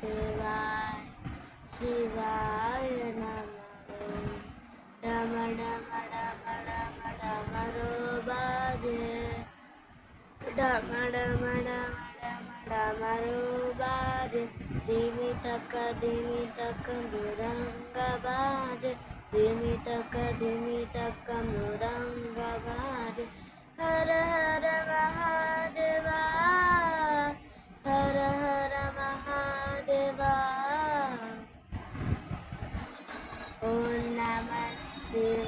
शिवाय शिवाय नमः। डम डम डम डम डमरू बाजे, डम डम डम डम डमरू बाजे, धिमी तक मृदंग बाजे, धिमी तक मृदंग बाजे। हर हर महादेवा, हर हर महादेवा। ओम नमः शिवाय।